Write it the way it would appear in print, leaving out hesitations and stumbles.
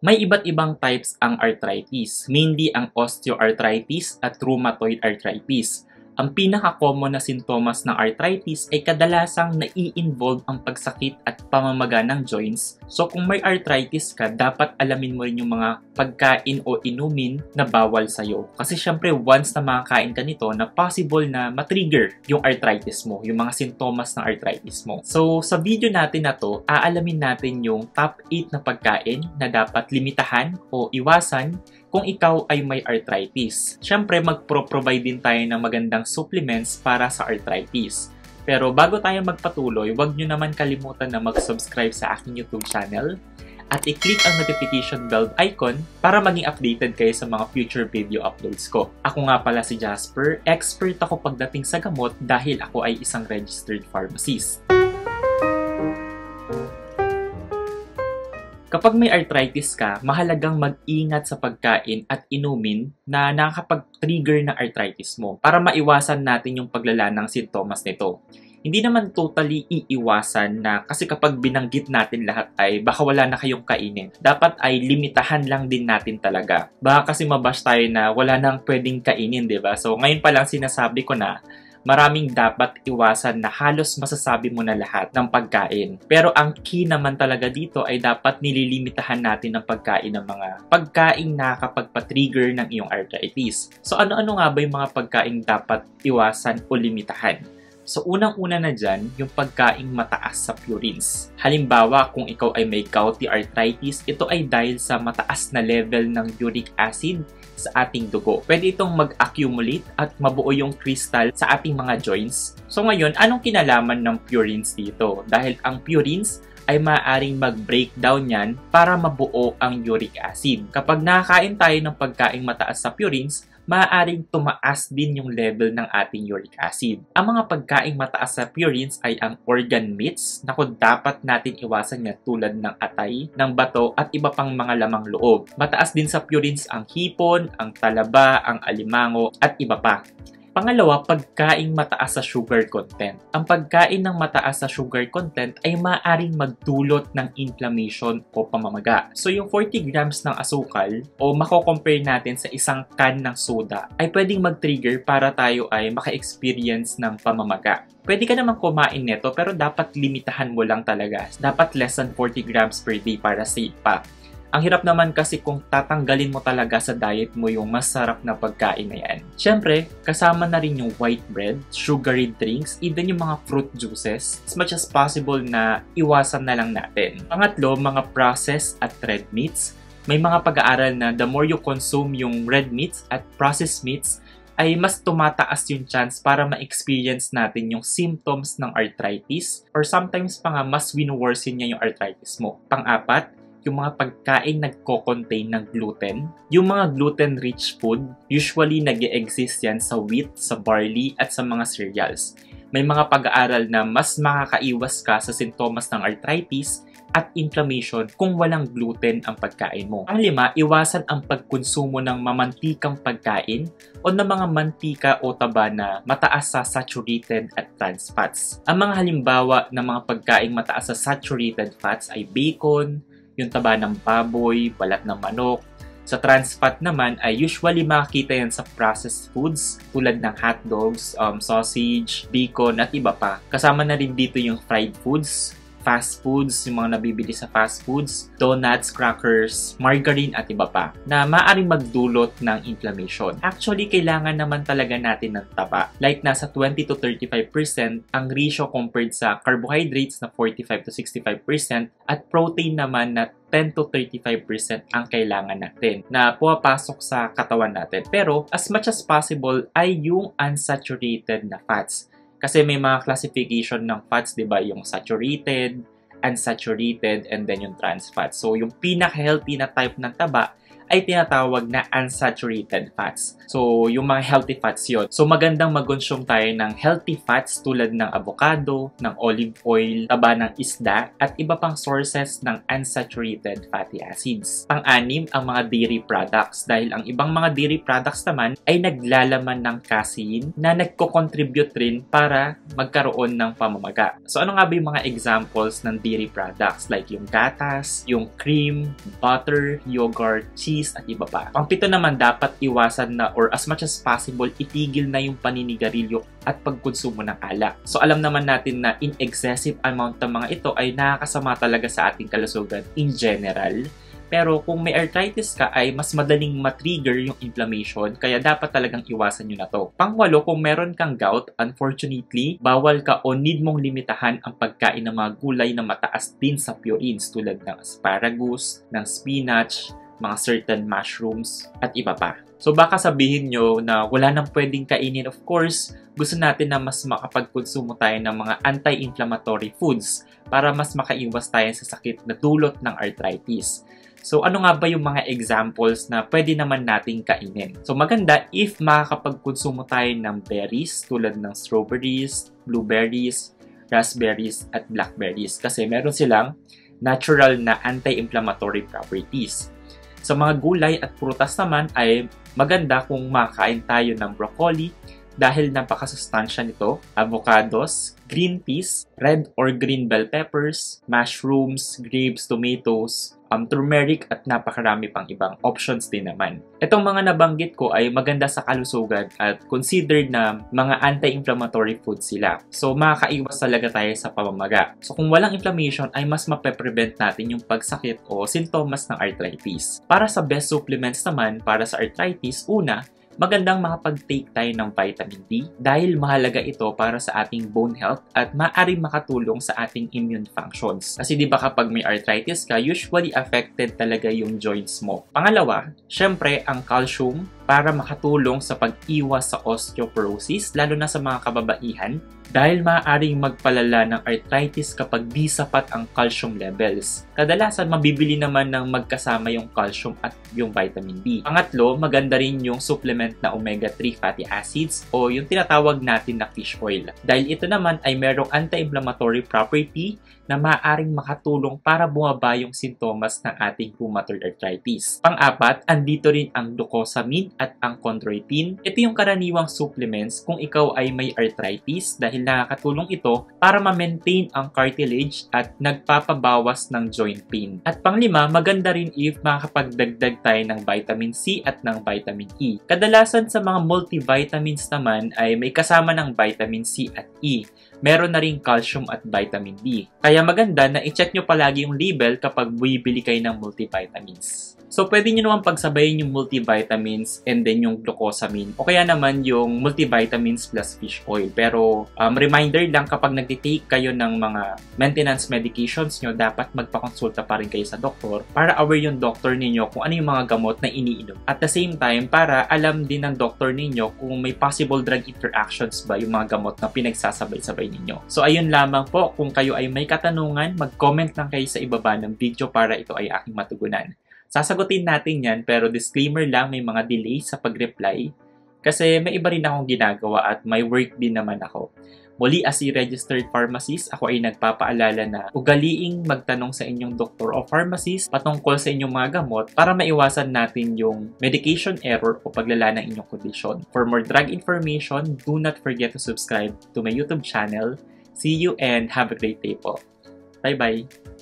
May iba't ibang types ang arthritis, mainly ang osteoarthritis at rheumatoid arthritis. Ang pinaka-common na sintomas ng arthritis ay kadalasang nai-involve ang pagsakit at pamamaga ng joints. So kung may arthritis ka, dapat alamin mo rin yung mga pagkain o inumin na bawal sa'yo. Kasi syempre once na makakain ka nito, na possible na matrigger yung arthritis mo, yung mga sintomas ng arthritis mo. So sa video natin na to, aalamin natin yung top 8 na pagkain na dapat limitahan o iwasan kung ikaw ay may arthritis. Siyempre, magpro-provide din tayo ng magandang supplements para sa arthritis. Pero bago tayo magpatuloy, huwag nyo naman kalimutan na mag-subscribe sa aking YouTube channel at i-click ang notification bell icon para maging updated kayo sa mga future video uploads ko. Ako nga pala si Jasper, expert ako pagdating sa gamot dahil ako ay isang registered pharmacist. Kapag may arthritis ka, mahalagang mag-ingat sa pagkain at inumin na nakakapag-trigger ng arthritis mo para maiwasan natin yung paglala ng sintomas nito. Hindi naman totally iiwasan na kasi kapag binanggit natin lahat ay baka wala na kayong kainin. Dapat ay limitahan lang din natin talaga. Baka kasi mabash tayo na wala nang pwedeng kainin, diba? So ngayon pa lang sinasabi ko na maraming dapat iwasan na halos masasabi mo na lahat ng pagkain. Pero ang key naman talaga dito ay dapat nililimitahan natin ang pagkain ng mga pagkain na nakakapagpa-trigger ng iyong arthritis. So ano-ano nga ba yung mga pagkain dapat iwasan o limitahan? So unang-una na dyan, yung pagkaing mataas sa purines. Halimbawa, kung ikaw ay may gouty arthritis, ito ay dahil sa mataas na level ng uric acid sa ating dugo. Pwede itong mag-accumulate at mabuo yung crystal sa ating mga joints. So ngayon, anong kinalaman ng purines dito? Dahil ang purines ay maaaring mag-breakdown yan para mabuo ang uric acid. Kapag nakakain tayo ng pagkaing mataas sa purines, maaaring tumaas din yung level ng ating uric acid. Ang mga pagkaing mataas sa purines ay ang organ meats, na kung dapat natin iwasan yan tulad ng atay, ng bato at iba pang mga lamang loob. Mataas din sa purines ang hipon, ang talaba, ang alimango at iba pa. Pangalawa, pagkaing mataas sa sugar content. Ang pagkain ng mataas sa sugar content ay maaaring magdulot ng inflammation o pamamaga. So yung 40 grams ng asukal o mako-compare natin sa isang can ng soda ay pwedeng mag-trigger para tayo ay maka-experience ng pamamaga. Pwede ka naman kumain nito pero dapat limitahan mo lang talaga. Dapat less than 40 grams per day para safe pa. Ang hirap naman kasi kung tatanggalin mo talaga sa diet mo yung masarap na pagkain na yan. Siyempre, kasama na rin yung white bread, sugary drinks, even yung mga fruit juices. As much as possible na iwasan na lang natin. Pangatlo, mga processed at red meats. May mga pag-aaral na the more you consume yung red meats at processed meats, ay mas tumataas yung chance para ma-experience natin yung symptoms ng arthritis or sometimes pa nga mas wino-worsen niya yung arthritis mo. Pang-apat, yung mga pagkain nagko-contain ng gluten. Yung mga gluten-rich food, usually nag-e-exist yan sa wheat, sa barley, at sa mga cereals. May mga pag-aaral na mas makakaiwas ka sa sintomas ng arthritis at inflammation kung walang gluten ang pagkain mo. Ang lima, iwasan ang pagkonsumo ng mamantikang pagkain o ng mga mantika o taba na mataas sa saturated at trans fats. Ang mga halimbawa ng mga pagkain mataas sa saturated fats ay bacon, yung taba ng baboy, balat ng manok. Sa trans fat naman ay usually makikita yan sa processed foods tulad ng hotdogs, sausage, bacon at iba pa. Kasama na rin dito yung fried foods, fast foods, yung mga nabibili sa fast foods, donuts, crackers, margarine at iba pa na maaaring magdulot ng inflammation. Actually, kailangan naman talaga natin ng taba. Like nasa 20 to 35% ang ratio compared sa carbohydrates na 45 to 65% at protein naman na 10 to 35% ang kailangan natin na pumapasok sa katawan natin. Pero as much as possible ay yung unsaturated na fats. Kasi may mga classification ng fats, di ba? Yung saturated, unsaturated, and then yung trans fats. So, yung pinaka-healthy na type ng taba ay tinatawag na unsaturated fats. So, yung mga healthy fats yon. So, magandang mag-consume tayo ng healthy fats tulad ng avocado, ng olive oil, taba ng isda, at iba pang sources ng unsaturated fatty acids. Pang-anim, ang mga dairy products. Dahil ang ibang mga dairy products naman ay naglalaman ng casein na nagko-contribute rin para magkaroon ng pamamaga. So, ano nga ba yung mga examples ng dairy dairy products like yung gatas, yung cream, butter, yogurt, cheese, at iba pa. Pang-pito naman, dapat iwasan na or as much as possible, itigil na yung paninigarilyo at pagkonsumo ng alak. So alam naman natin na in excessive amount ng mga ito ay nakakasama talaga sa ating kalusugan in general. Pero kung may arthritis ka ay mas madaling matrigger yung inflammation, kaya dapat talagang iwasan nyo na to. Pangwalo, kung meron kang gout, unfortunately, bawal ka o need mong limitahan ang pagkain ng mga gulay na mataas din sa purines tulad ng asparagus, ng spinach, mga certain mushrooms, at iba pa. So baka sabihin nyo na wala nang pwedeng kainin. Of course, gusto natin na mas makapagkonsumo tayo ng mga anti-inflammatory foods para mas makaiwas tayo sa sakit na dulot ng arthritis. So ano nga ba yung mga examples na pwede naman nating kainin? So maganda if makakapagkonsumo tayo ng berries tulad ng strawberries, blueberries, raspberries, at blackberries kasi meron silang natural na anti-inflammatory properties. Sa mga gulay at prutas naman ay maganda kung makain tayo ng broccoli dahil napakasustansya nito, avocados, green peas, red or green bell peppers, mushrooms, grapes, tomatoes, turmeric at napakarami pang ibang options din naman. Itong mga nabanggit ko ay maganda sa kalusugan at considered na mga anti-inflammatory foods sila. So makakaiwas talaga tayo sa pamamaga. So kung walang inflammation ay mas mape-prevent natin yung pagsakit o sintomas ng arthritis. Para sa best supplements naman para sa arthritis, una, magandang makapag-take tayo ng vitamin D dahil mahalaga ito para sa ating bone health at maaaring makatulong sa ating immune functions. Kasi di ba kapag may arthritis ka, usually affected talaga yung joints mo. Pangalawa, syempre ang calcium para makatulong sa pag-iwas sa osteoporosis lalo na sa mga kababaihan dahil maaaring magpalala ng arthritis kapag di sapat ang calcium levels. Kadalasan mabibili naman ng magkasama yung calcium at yung vitamin D. Pangatlo, maganda rin yung supplement na omega-3 fatty acids o yung tinatawag natin na fish oil. Dahil ito naman ay merong anti-inflammatory property na maaaring makatulong para bumaba yung sintomas ng ating rheumatoid arthritis. Pang-apat, andito rin ang glucosamine at ang chondroitin. Ito yung karaniwang supplements kung ikaw ay may arthritis dahil nakakatulong ito para ma-maintain ang cartilage at nagpapabawas ng joint pain. At panglima, maganda rin if makakapagdagdag tayo ng vitamin C at ng vitamin E. Kadalasan sa mga multivitamins naman ay may kasama ng vitamin C at E. Meron na rin calcium at vitamin D. Kaya maganda na i-check nyo palagi yung label kapag bumibili kayo ng multivitamins. So, pwede nyo naman pagsabayin yung multivitamins and then yung glucosamine. O kaya naman yung multivitamins plus fish oil. Pero, reminder lang kapag nagtitake kayo ng mga maintenance medications nyo, dapat magpakonsulta pa rin kayo sa doktor para aware yung doktor ninyo kung ano yung mga gamot na iniinom. At the same time, para alam din ng doktor ninyo kung may possible drug interactions ba yung mga gamot na pinagsasabay-sabay ninyo. So, ayun lamang po. Kung kayo ay may katanungan, mag-comment lang kayo sa ibaba ng video para ito ay aking matugunan. Sasagutin natin yan, pero disclaimer lang, may mga delay sa pag-reply kasi may iba rin akong ginagawa at may work din naman ako. Muli, as a registered pharmacist, ako ay nagpapaalala na ugaliing magtanong sa inyong doktor o pharmacist patungkol sa inyong mga gamot para maiwasan natin yung medication error o paglala ng inyong kondisyon. For more drug information, do not forget to subscribe to my YouTube channel. See you and have a great day po. Bye-bye!